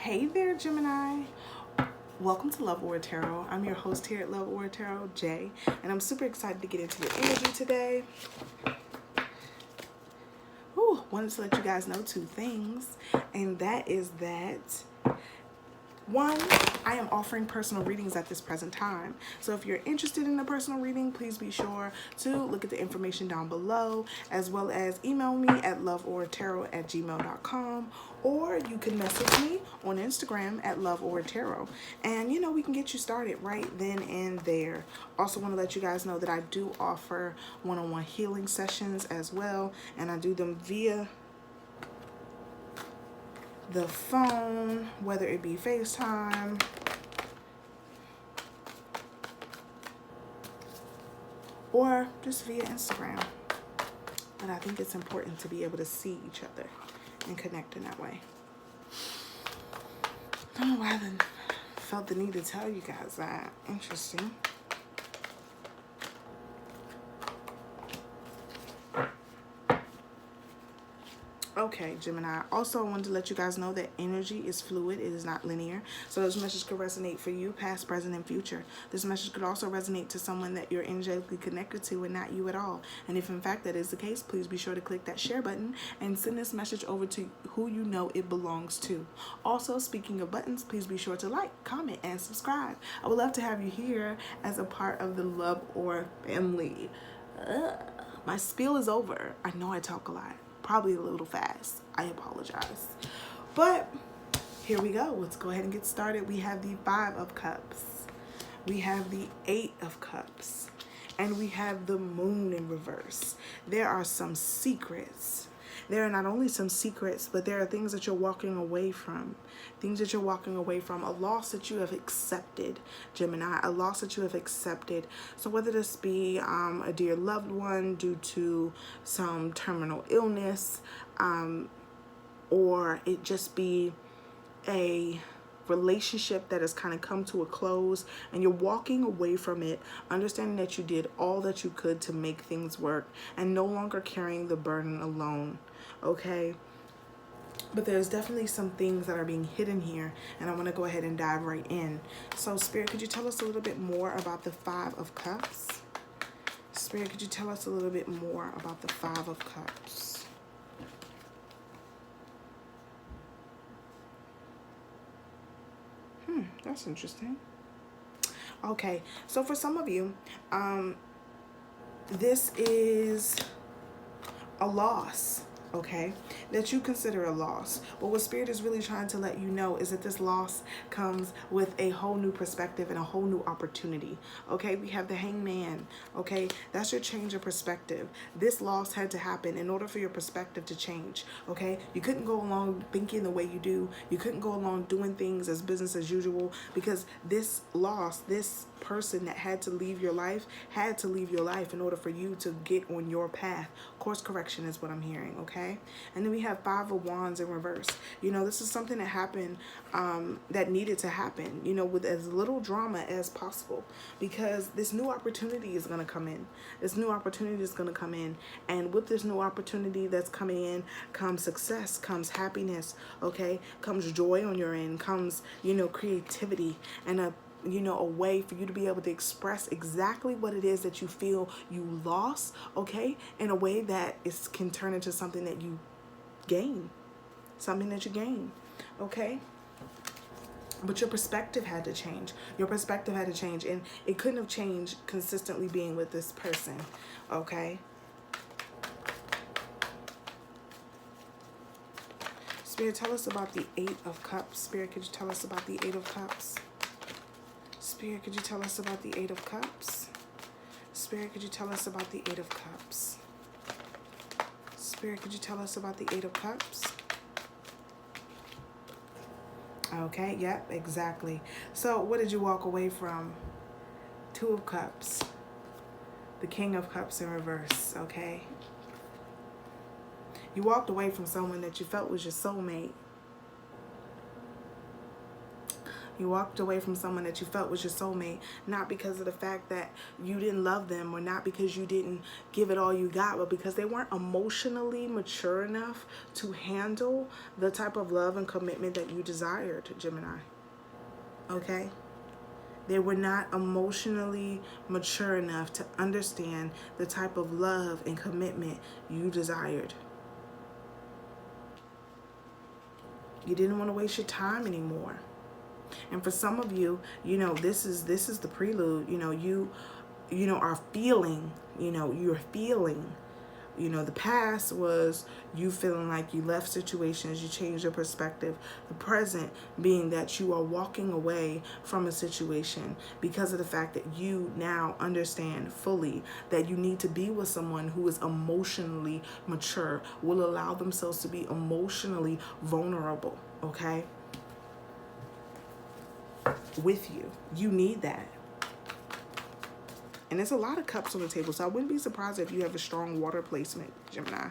Hey there, Gemini. Welcome to Love Word Tarot. I'm your host here at Love Word Tarot, Jay, and I'm super excited to get into your energy today. Wanted to let you guys know two things, and that is that one, I am offering personal readings at this present time. So if you're interested in a personal reading, please be sure to look at the information down below, as well as email me at loveortarot@gmail.com, or you can message me on Instagram at loveortarot. And we can get you started right then and there. Also want to let you guys know that I do offer one-on-one healing sessions as well, and I do them via the phone, whether it be FaceTime or just via Instagram. But I think it's important to be able to see each other and connect in that way. I don't know why I felt the need to tell you guys that. Interesting. Okay, Gemini. Also, I wanted to let you guys know that energy is fluid. It is not linear. So this message could resonate for you, past, present, and future. This message could also resonate to someone that you're energetically connected to and not you at all. And if in fact that is the case, please be sure to click that share button and send this message over to who you know it belongs to. Also, speaking of buttons, please be sure to like, comment, and subscribe. I would love to have you here as a part of the Love Or family. My spiel is over. I know I talk a lot. Probably a little fast. I apologize. But here we go. Let's go ahead and get started. We have the 5 of Cups. We have the 8 of Cups. And we have the Moon in reverse. There are some secrets. There are not only some secrets, but there are things that you're walking away from. Things that you're walking away from. A loss that you have accepted, Gemini. A loss that you have accepted. So whether this be a dear loved one due to some terminal illness, or it just be a relationship that has kind of come to a close and you're walking away from it, understanding that you did all that you could to make things work and no longer carrying the burden alone. Okay, but there's definitely some things that are being hidden here, and I want to go ahead and dive right in. So Spirit, could you tell us a little bit more about the 5 of Cups? Spirit, could you tell us a little bit more about the 5 of Cups? That's interesting. Okay, so for some of you, this is a loss, okay, that you consider a loss. But what Spirit is really trying to let you know is that this loss comes with a whole new perspective and a whole new opportunity. Okay, we have the Hangman. Okay, that's your change of perspective. This loss had to happen in order for your perspective to change. Okay, you couldn't go along thinking the way you do. You couldn't go along doing things as business as usual, because this loss, this person that had to leave your life in order for you to get on your path. Course correction is what I'm hearing. Okay, and then we have 5 of Wands in reverse. This is something that happened, that needed to happen, with as little drama as possible, because this new opportunity is going to come in. This new opportunity is going to come in, and with this new opportunity that's coming in comes success, comes happiness, okay, comes joy on your end, comes, creativity, and a way for you to be able to express exactly what it is that you feel you lost, okay, in a way that can turn into something that you gain. Okay? But your perspective had to change. And it couldn't have changed consistently being with this person, okay? Spirit, tell us about the 8 of Cups. Spirit, could you tell us about the 8 of Cups? Spirit, could you tell us about the 8 of Cups? Spirit, could you tell us about the 8 of Cups? Spirit, could you tell us about the 8 of Cups? Okay, yep, exactly. So what did you walk away from? 2 of Cups. The King of Cups in reverse, okay? You walked away from someone that you felt was your soulmate. You walked away from someone that you felt was your soulmate, not because of the fact that you didn't love them or not because you didn't give it all you got, but because they weren't emotionally mature enough to handle the type of love and commitment that you desired, Gemini. Okay? They were not emotionally mature enough to understand the type of love and commitment you desired. You didn't want to waste your time anymore. And for some of you, you know, this is the prelude. You know, you are feeling, you're feeling, the past was you feeling like you left situations, you changed your perspective. The present being that you are walking away from a situation because of the fact that you now understand fully that you need to be with someone who is emotionally mature, will allow themselves to be emotionally vulnerable, okay? With you. You need that. And there's a lot of cups on the table, so I wouldn't be surprised if you have a strong water placement, Gemini.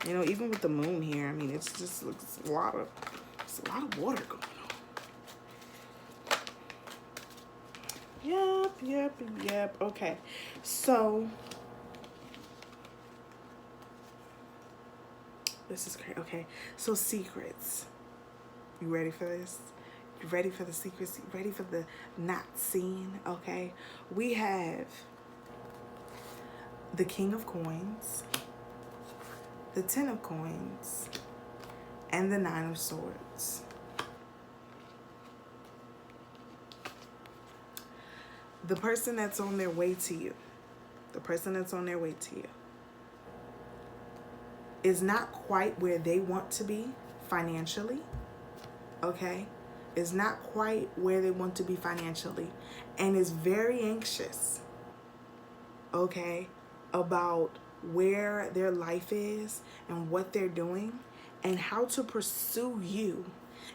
Even with the moon here, I mean, it's a lot of water going on. Yep. Okay. So this is great. Okay. So secrets. You ready for this? You ready for the secrets? You ready for the not seen? Okay. We have the King of Coins, the Ten of Coins, and the Nine of Swords. The person that's on their way to you, is not quite where they want to be financially, okay? Is not quite where they want to be financially, and is very anxious, okay, about where their life is and what they're doing and how to pursue you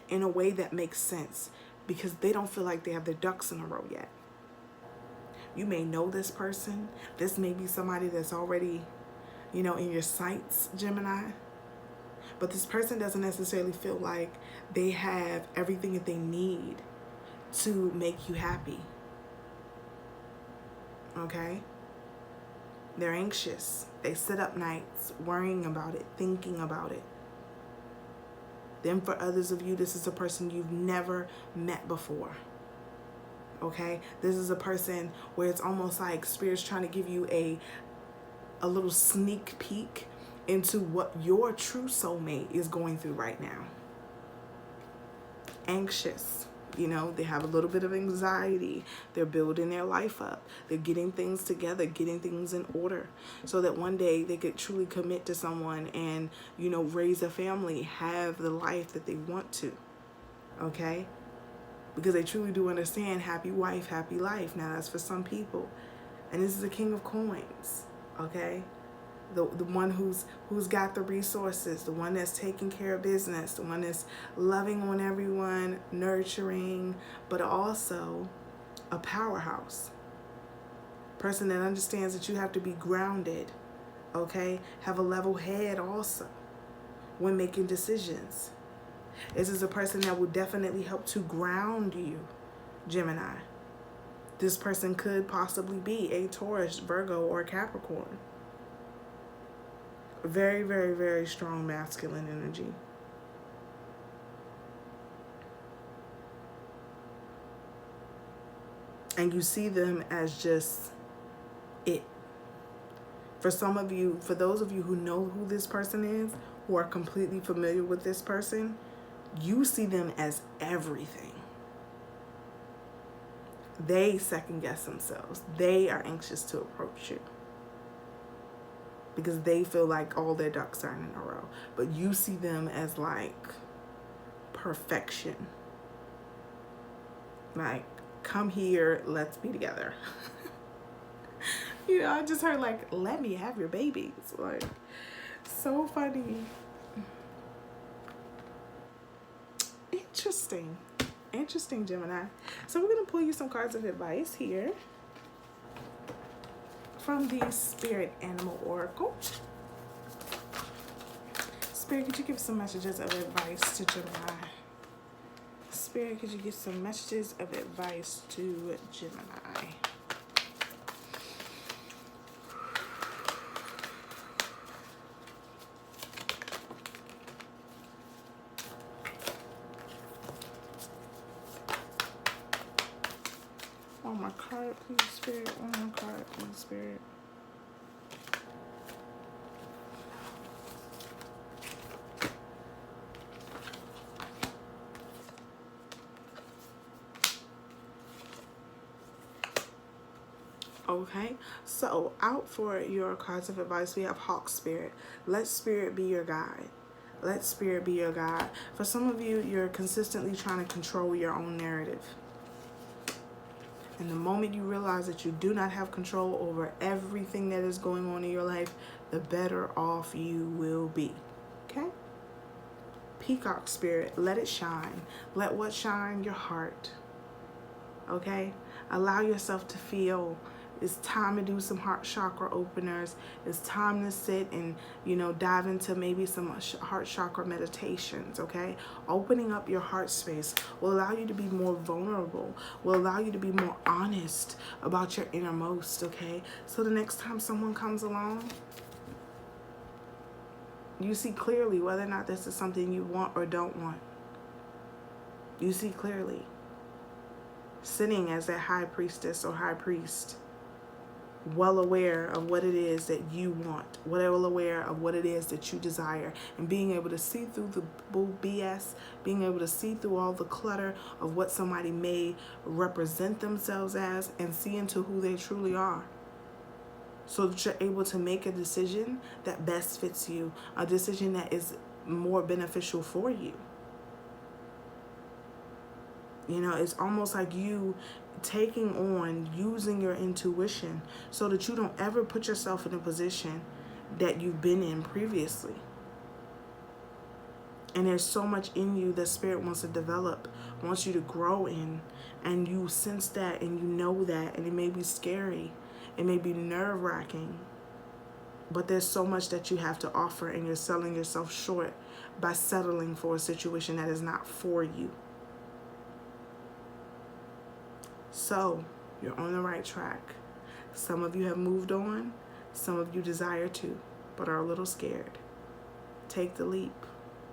in a way that makes sense, because they don't feel like they have their ducks in a row yet. You may know this person. This may be somebody that's already, in your sights, Gemini. But this person doesn't necessarily feel like they have everything that they need to make you happy. Okay? They're anxious. They sit up nights worrying about it, thinking about it. Then for others of you, this is a person you've never met before. Okay? This is a person where it's almost like Spirit's trying to give you a little sneak peek into what your true soulmate is going through right now. Anxious, they have a little bit of anxiety. They're building their life up. They're getting things together, getting things in order so that one day they could truly commit to someone and, raise a family, have the life that they want to, okay? Because they truly do understand happy wife, happy life. Now that's for some people. And this is the King of Coins, okay? The one who's got the resources, the one that's taking care of business, the one that's loving on everyone, nurturing, but also a powerhouse. Person that understands that you have to be grounded, okay? Have a level head also when making decisions. This is a person that will definitely help to ground you, Gemini. This person could possibly be a Taurus, Virgo, or Capricorn. Very, very, very strong masculine energy. And you see them as just it. For some of you, for those of you who know who this person is, who are completely familiar with this person, you see them as everything. They second guess themselves. They are anxious to approach you, because they feel like all their ducks are in a row. But you see them as like perfection. Like, come here, let's be together. I just heard like, let me have your baby. It's like, so funny. Interesting, Gemini. So we're going to pull you some cards of advice here from the Spirit Animal Oracle. Spirit, could you give some messages of advice to Gemini? Spirit, could you give some messages of advice to Gemini? One more card, please, Spirit. One more card, please, Spirit. Okay, so out for your cards of advice, we have Hawk Spirit. Let Spirit be your guide. Let Spirit be your guide. For some of you, you're consistently trying to control your own narrative. And the moment you realize that you do not have control over everything that is going on in your life, the better off you will be. Okay? Peacock Spirit, let it shine. Let what shine? Your heart. Okay? Allow yourself to feel. It's time to do some heart chakra openers. It's time to sit and, dive into maybe some heart chakra meditations, okay? Opening up your heart space will allow you to be more vulnerable, will allow you to be more honest about your innermost, okay? So the next time someone comes along, you see clearly whether or not this is something you want or don't want. You see clearly. Sitting as that high priestess or high priest, well aware of what it is that you want, well aware of what it is that you desire, and being able to see through the BS, being able to see through all the clutter of what somebody may represent themselves as, and see into who they truly are, so that you're able to make a decision that best fits you, a decision that is more beneficial for you. It's almost like you taking on, using your intuition so that you don't ever put yourself in a position that you've been in previously. And there's so much in you that Spirit wants to develop, wants you to grow in, and you sense that and you know that, and it may be scary, it may be nerve-wracking, but there's so much that you have to offer, and you're selling yourself short by settling for a situation that is not for you. So, you're on the right track. Some of you have moved on. Some of you desire to, but are a little scared. Take the leap.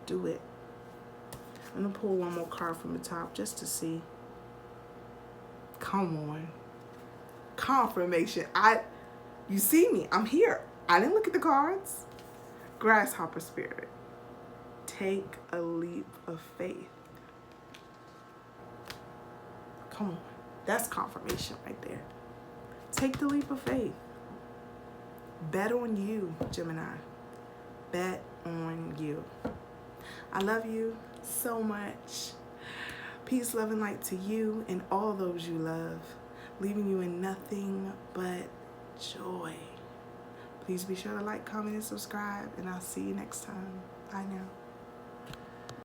Do it. I'm going to pull one more card from the top just to see. Come on. Confirmation. You see me. I'm here. I didn't look at the cards. Grasshopper Spirit. Take a leap of faith. Come on. That's confirmation right there. Take the leap of faith. Bet on you, Gemini. Bet on you. I love you so much. Peace, love, and light to you and all those you love, leaving you in nothing but joy. Please be sure to like, comment, and subscribe, and I'll see you next time. Bye now.